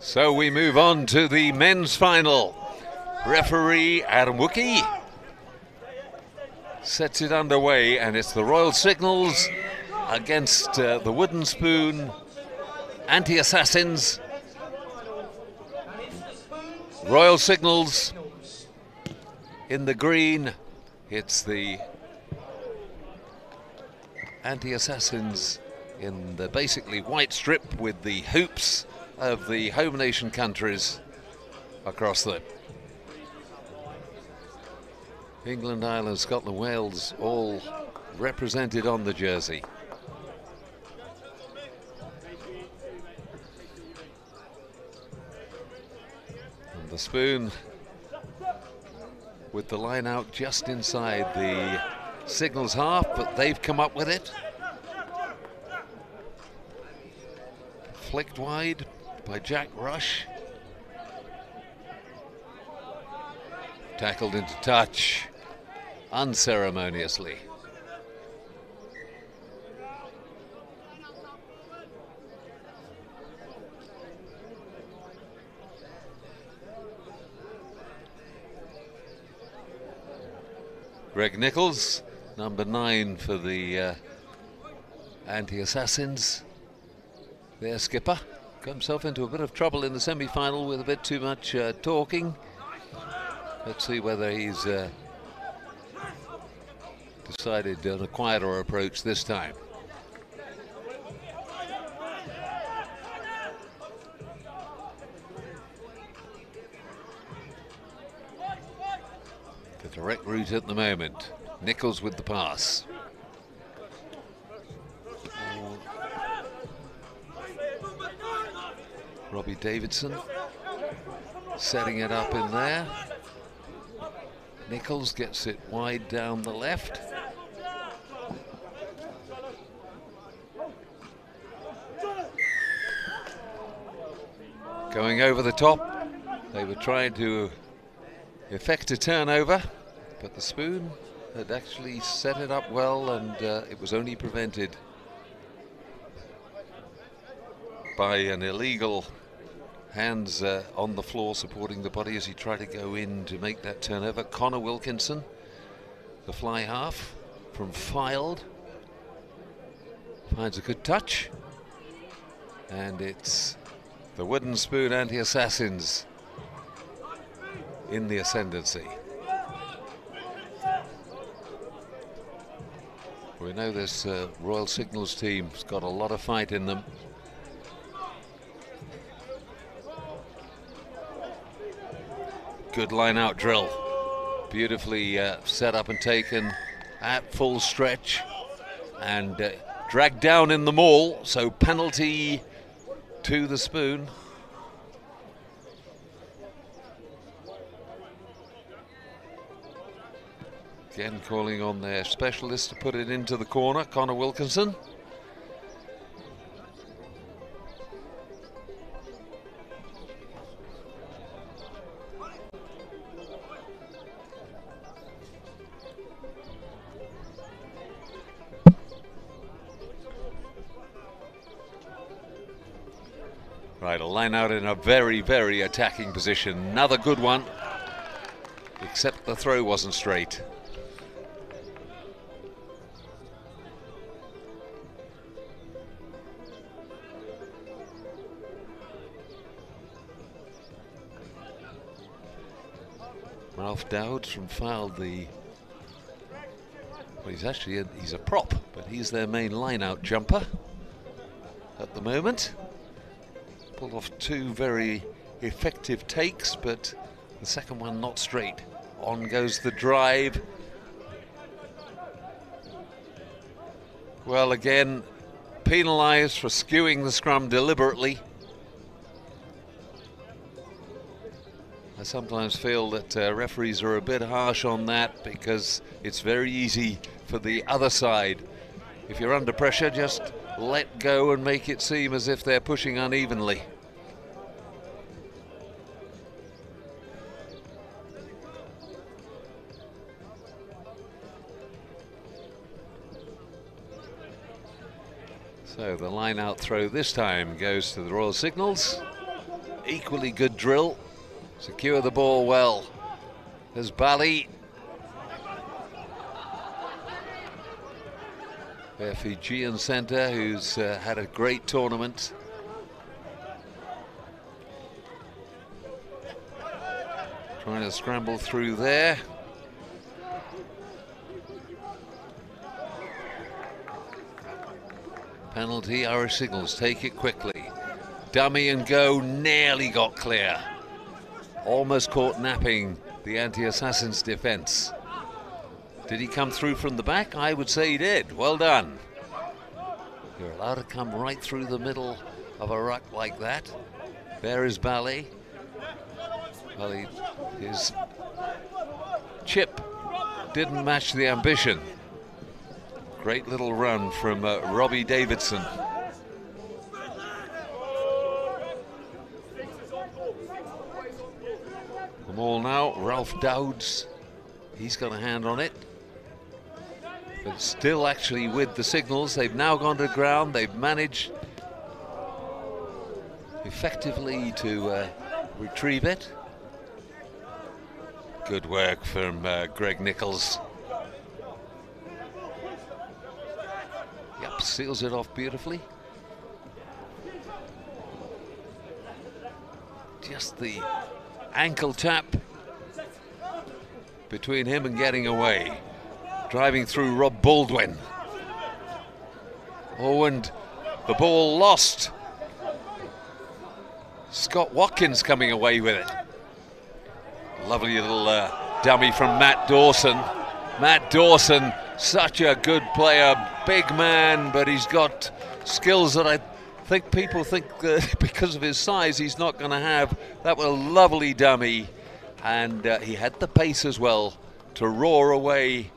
So we move on to the men's final. Referee Adam Wookie sets it underway, and it's the Royal Signals against the Wooden Spoon Anti-Assassins. Royal Signals in the green. It's the Anti-Assassins in the basically white strip with the hoops of the home nation countries across them. England, Ireland, Scotland, Wales all represented on the jersey. And the Spoon with the line out just inside the Signals half, but they've come up with it. Flicked wide by Jack Rush. Tackled into touch unceremoniously. Greg Nichols, number 9 for the Anti-Assassins. Their skipper got himself into a bit of trouble in the semi-final with a bit too much talking. Let's see whether he's decided on a quieter approach this time. The direct route at the moment. Nichols with the pass. Robbie Davidson setting it up in there. Nichols gets it wide down the left. Going over the top. They were trying to effect a turnover, but the Spoon had actually set it up well, and it was only prevented by an illegal hands on the floor supporting the body as he tried to go in to make that turnover. Connor Wilkinson, the fly half from Fylde, finds a good touch, and it's the Wooden Spoon Anti-Assassins in the ascendancy. We know this Royal Signals team's got a lot of fight in them. Good line out drill, beautifully set up and taken at full stretch, and dragged down in the maul, so penalty to the Spoon. Again calling on their specialist to put it into the corner, Connor Wilkinson. Right, a line out in a very, very attacking position. Another good one, except the throw wasn't straight. Ralph Dowd from Fylde, well, he's a prop, but he's their main line-out jumper at the moment. Pulled off 2 very effective takes, but the second one not straight. On goes the drive. Well, again, penalised for skewing the scrum deliberately. I sometimes feel that referees are a bit harsh on that, because it's very easy for the other side. If you're under pressure, just let go and make it seem as if they're pushing unevenly. So the line out throw this time goes to the Royal Signals. equally good drill. Secure the ball well. There's Bally. Their Fijian centre, who's had a great tournament. Trying to scramble through there. Penalty, Irish signals, take it quickly. Dummy and go, nearly got clear. Almost caught napping the anti-assassins defence. Did he come through from the back? I would say he did. Well done. You're allowed to come right through the middle of a ruck like that. There is Bally. Well, his chip didn't match the ambition. Great little run from Robbie Davidson. The ball now, Ralph Dowds. He's got a hand on it. But still actually with the signals. They've now gone to ground. They've managed effectively to retrieve it. Good work from Greg Nichols. Yep, seals it off beautifully. Just the ankle tap between him and getting away. Driving through Rob Baldwin. Oh, and the ball lost. Scott Watkins coming away with it. Lovely little dummy from Matt Dawson. Matt Dawson, such a good player, big man, but he's got skills that I think people think because of his size he's not going to have. That was a lovely dummy, and he had the pace as well to roar away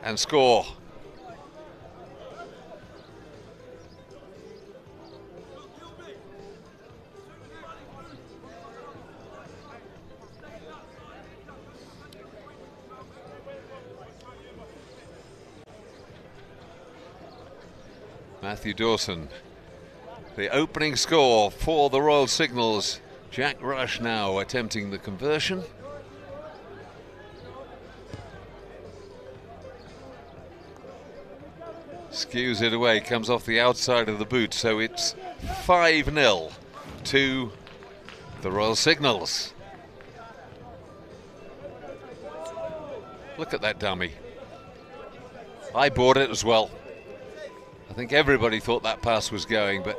and score. Matthew Dawson, the opening score for the Royal Signals. Jack Rush now attempting the conversion. Skews it away, comes off the outside of the boot, so it's 5-0 to the Royal Signals. Look at that dummy. I bought it as well. I think everybody thought that pass was going, but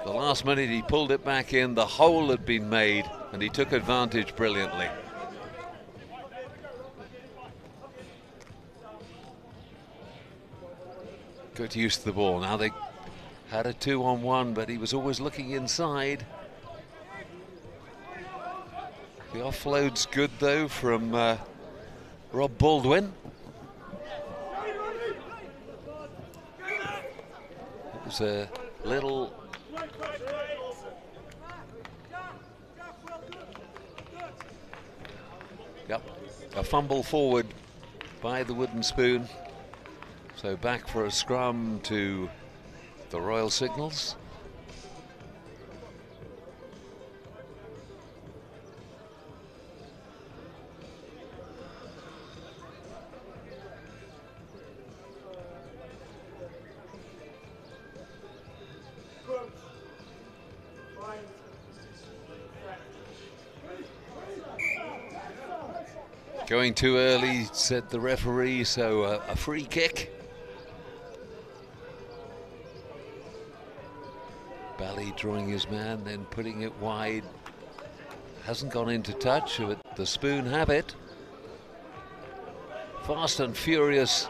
the last minute he pulled it back in. The hole had been made and he took advantage brilliantly. Good use of the ball. Now they had a 2-on-1, but he was always looking inside. The offload's good though from Rob Baldwin. It was a little a fumble forward by the wooden spoon. So back for a scrum to the Royal Signals. Going too early, said the referee, so a free kick. Bally drawing his man, then putting it wide. Hasn't gone into touch, but the Spoon have it. Fast and furious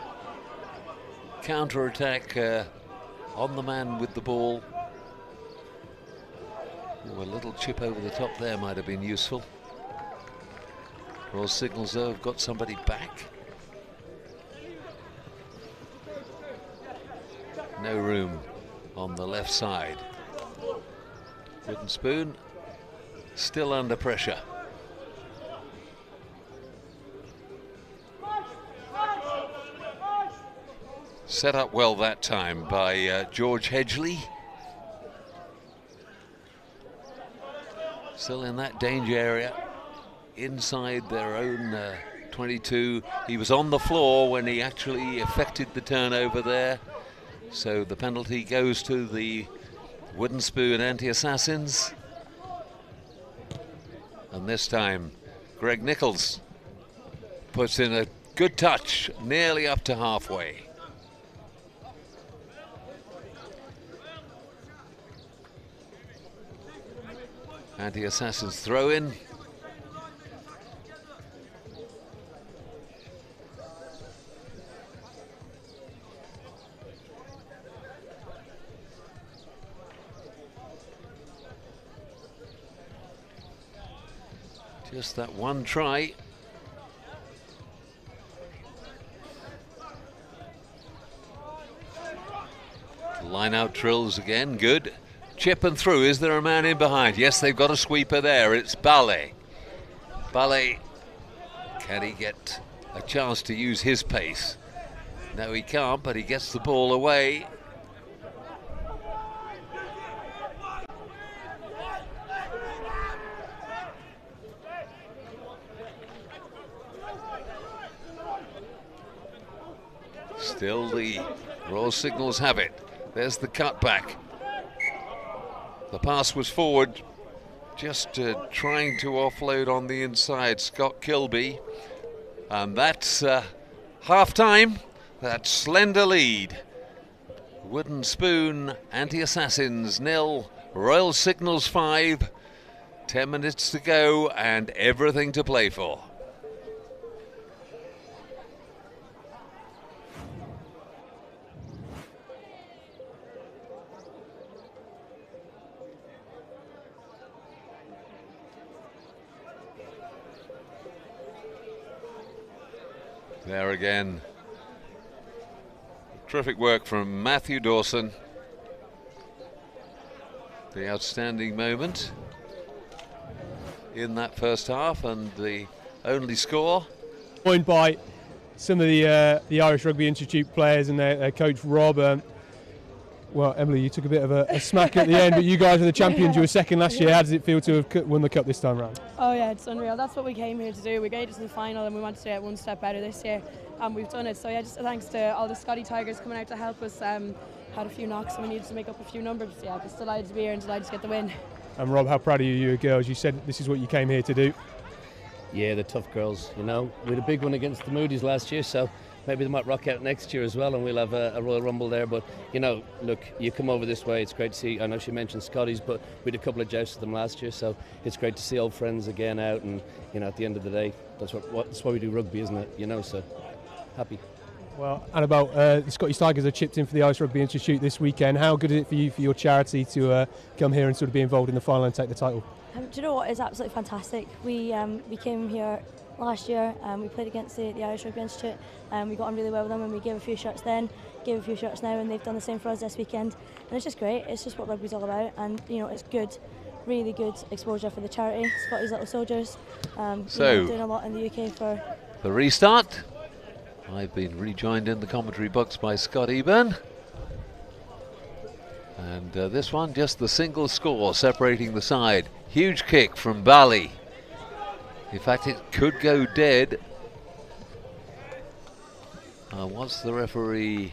counter-attack on the man with the ball. Ooh, a little chip over the top there might have been useful. Royal Signals though have got somebody back. No room on the left side. Wooden Spoon still under pressure. Set up well that time by George Hedgley. Still in that danger area, inside their own 22. He was on the floor when he actually effected the turnover there. So the penalty goes to the Wooden Spoon Anti-Assassins. And this time, Greg Nichols puts in a good touch, nearly up to halfway. Anti-Assassins throw in. Just that one try. Line out drills again, good. Chip and through, is there a man in behind? Yes, they've got a sweeper there, it's Ballet. Ballet, can he get a chance to use his pace? No, he can't, but he gets the ball away. Still the Royal Signals have it. There's the cutback. The pass was forward, just trying to offload on the inside, Scott Kilby. And that's half-time, that slender lead. Wooden Spoon, Anti-Assassins 0, Royal Signals 5. 10 minutes to go and everything to play for. There again, terrific work from Matthew Dawson. The outstanding moment in that first half, and the only score. Joined by some of the Irish Rugby Institute players and their coach Rob. Well, Emily, you took a bit of a smack at the end, but you guys are the champions. You were second last year. How does it feel to have won the cup this time around? Oh yeah, it's unreal. That's what we came here to do. We made it to the final and we wanted to get one step better this year, and we've done it. So yeah, just thanks to all the Scotty Tigers coming out to help us. Had a few knocks and we needed to make up a few numbers. Yeah, just delighted to be here and delighted to get the win. And Rob, how proud are you girls? You said this is what you came here to do. Yeah, the tough girls, you know. We had a big one against the Moodies last year, so maybe they might rock out next year as well, and we'll have a Royal Rumble there. But, you know, look, you come over this way, it's great to see. I know she mentioned Scotty's, but we had a couple of jousts with them last year, so it's great to see old friends again out. And, you know, at the end of the day, that's why we do rugby, isn't it? You know, so happy. Well, and about the Scottish Tigers have chipped in for the Irish Rugby Institute this weekend. How good is it for you, for your charity, to come here and sort of be involved in the final and take the title? Do you know what? It's absolutely fantastic. We came here last year and we played against the Irish Rugby Institute, and we got on really well with them, and we gave a few shots then, gave a few shots now, and they've done the same for us this weekend. And it's just great. It's just what rugby's all about, and you know, it's good, really good exposure for the charity, Scotty's Little Soldiers. So doing a lot in the UK for the restart. I've been rejoined in the commentary box by Scott Eburn. And this one, just the single score separating the side. Huge kick from Bali. In fact, it could go dead. What's the referee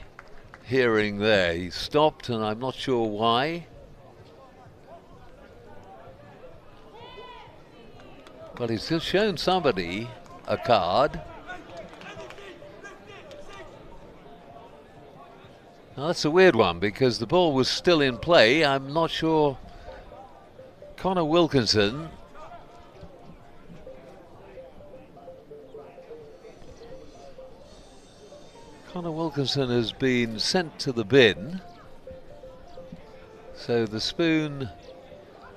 hearing there? He stopped, and I'm not sure why. But he's just shown somebody a card. Now that's a weird one, because the ball was still in play. I'm not sure. Connor Wilkinson. Connor Wilkinson has been sent to the bin. So the Spoon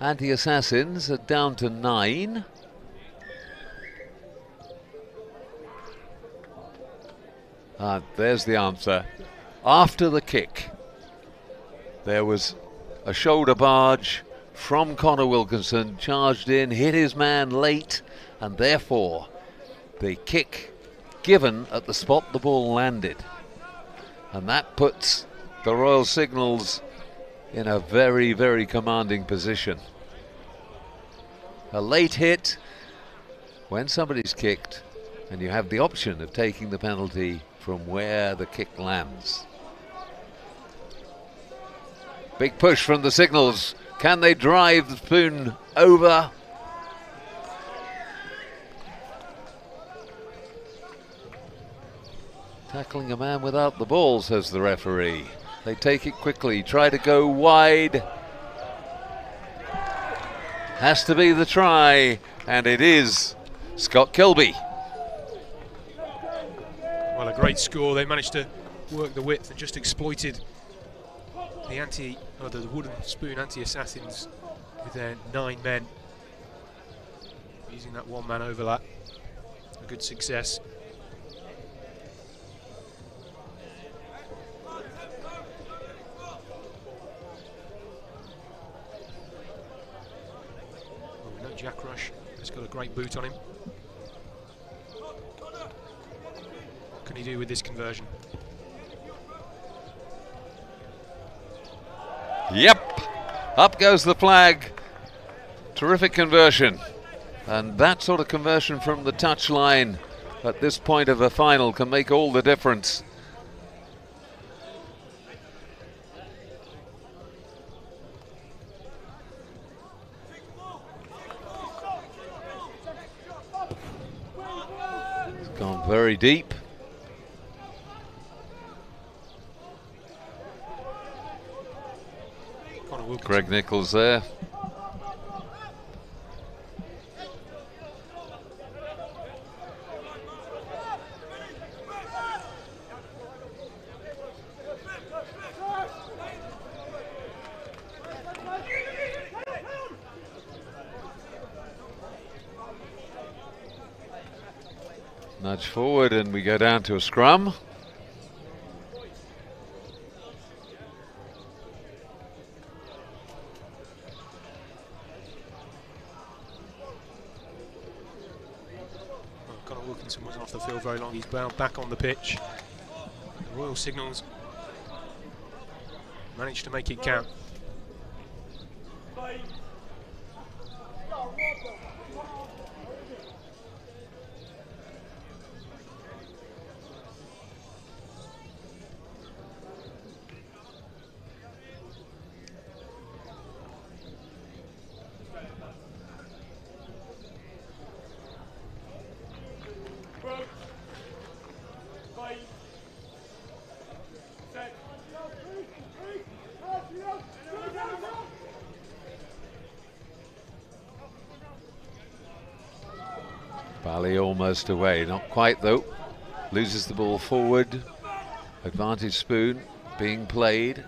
Anti-Assassins are down to 9. There's the answer. After the kick, there was a shoulder barge from Connor Wilkinson, charged in, hit his man late, and therefore the kick given at the spot the ball landed. And that puts the Royal Signals in a very, very commanding position. a late hit when somebody's kicked, and you have the option of taking the penalty from where the kick lands. Big push from the signals. Can they drive the spoon over? Tackling a man without the ball, says the referee. They take it quickly, try to go wide. Has to be the try, and it is Scott Kilby. Well, a great score. They managed to work the width and just exploited the wooden spoon anti-assassins with their 9 men. Using that one-man overlap. A good success. No Jack Rush. He's got a great boot on him. What can he do with this conversion? Yep, up goes the flag. Terrific conversion. And that sort of conversion from the touchline at this point of a final can make all the difference. It's gone very deep. Greg Nichols there. Nudge forward and we go down to a scrum. Wasn't off the field very long. He's back on the pitch. The Royal Signals managed to make it count. Bally almost away, not quite though. Loses the ball forward. Advantage spoon being played.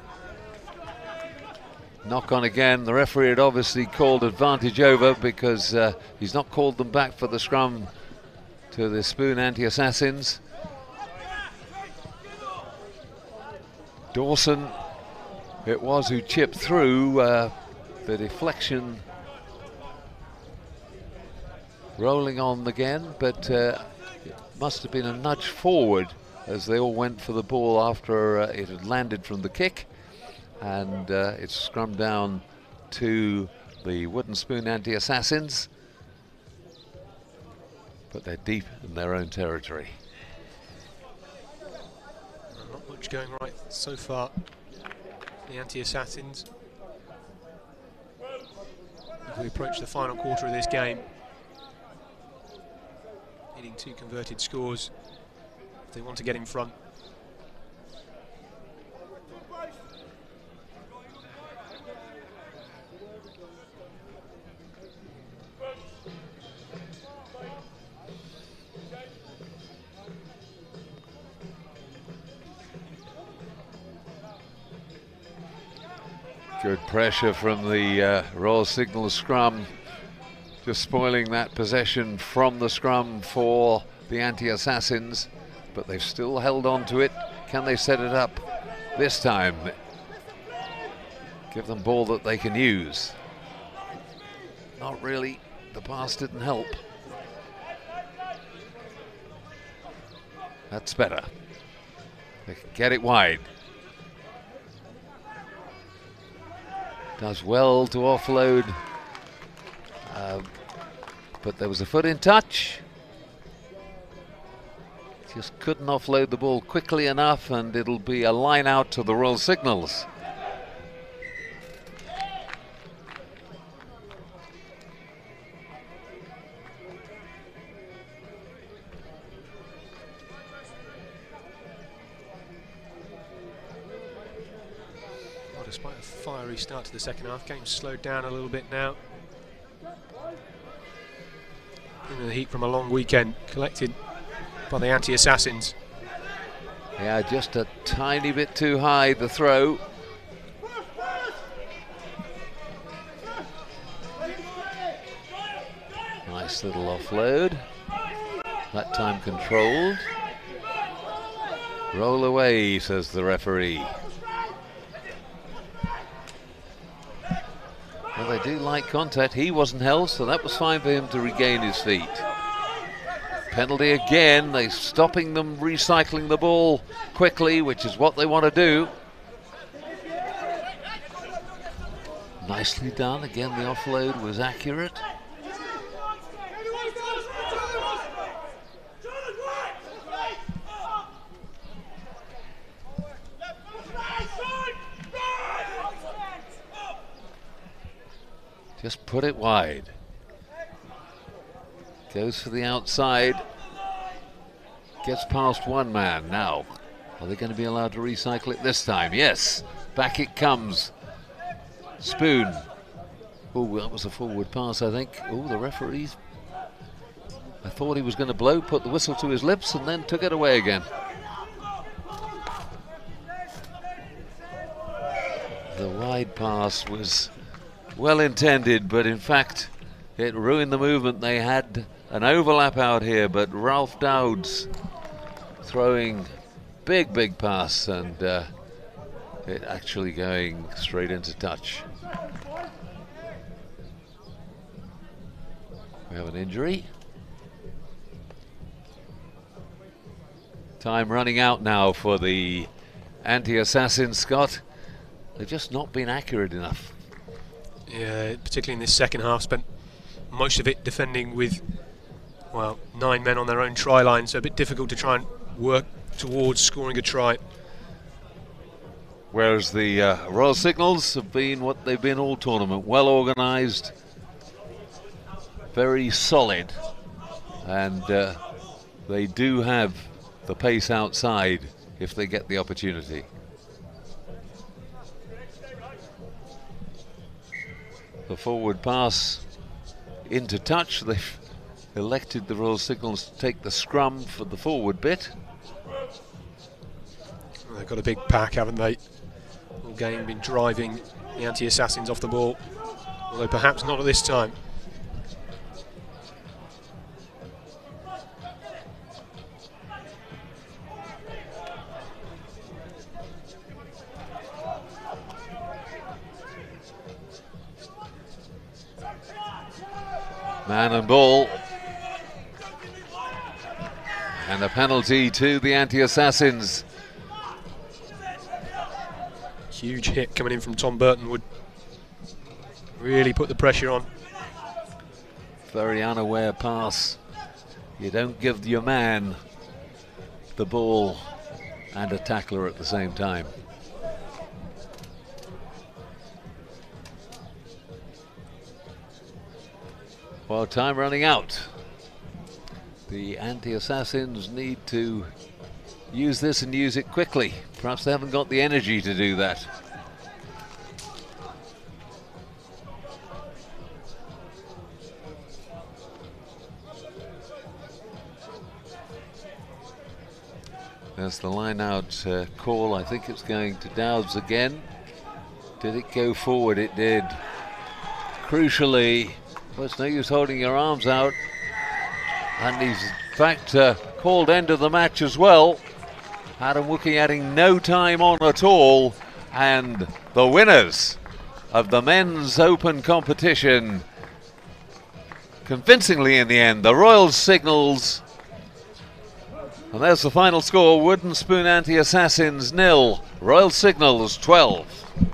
Knock on again. The referee had obviously called advantage over because he's not called them back for the scrum to the spoon anti-assassins. Dawson, it was who chipped through. The deflection rolling on again, but it must have been a nudge forward as they all went for the ball after it had landed from the kick, and it's scrummed down to the wooden spoon anti-assassins, but they're deep in their own territory. Not much going right so far. The anti-assassins, as we approach the final quarter of this game, needing 2 converted scores if they want to get in front. Good pressure from the Royal Signal scrum, just spoiling that possession from the scrum for the anti-assassins, but they've still held on to it. Can they set it up this time? Give them ball that they can use. Not really, the pass didn't help. That's better. They can get it wide. Does well to offload But there was a foot in touch. Just couldn't offload the ball quickly enough, and it'll be a line out to the Royal Signals. Despite a fiery start to the second half, game's slowed down a little bit now. In the heat from a long weekend collected by the Anti-Assassins. Yeah, just a tiny bit too high, the throw. Nice little offload. That time controlled. Roll away, says the referee. Well, they do like contact. He wasn't held, so that was fine for him to regain his feet. Penalty again. They're stopping them recycling the ball quickly, which is what they want to do. Nicely done. Again, the offload was accurate. Just put it wide. Goes for the outside. Gets past one man now. Are they going to be allowed to recycle it this time? Yes. Back it comes. Spoon. Oh, that was a forward pass, I think. Oh, the referees. I thought he was going to blow, put the whistle to his lips, and then took it away again. The wide pass was well intended, but in fact it ruined the movement. They had an overlap out here, but Ralph Dowd's throwing big pass, and it actually going straight into touch. We have an injury. Time running out now for the Anti-Assassin, Scott. They've just not been accurate enough. Yeah, particularly in this second half, spent most of it defending with, well, 9 men on their own try line, so a bit difficult to try and work towards scoring a try. Whereas the Royal Signals have been what they've been all tournament, well organised, very solid, and they do have the pace outside if they get the opportunity. The forward pass into touch. They've elected, the Royal Signals, to take the scrum for the forward bit. They've got a big pack, haven't they? All game been driving the Anti-Assassins off the ball, although perhaps not at this time. Man and ball. And a penalty to the Anti-Assassins. Huge hit coming in from Tom Burton would really put the pressure on. Very unaware pass. You don't give your man the ball and a tackler at the same time. Well, time running out. The Anti-Assassins need to use this and use it quickly. Perhaps they haven't got the energy to do that. There's the line out call. I think it's going to Dowds again. Did it go forward? It did. Crucially, well, it's no use holding your arms out. And he's in fact called end of the match as well. Adam Wookie adding no time on at all. And the winners of the men's open competition, convincingly in the end, the Royal Signals. And there's the final score: Wooden Spoon Anti-Assassins 0, Royal Signals 12.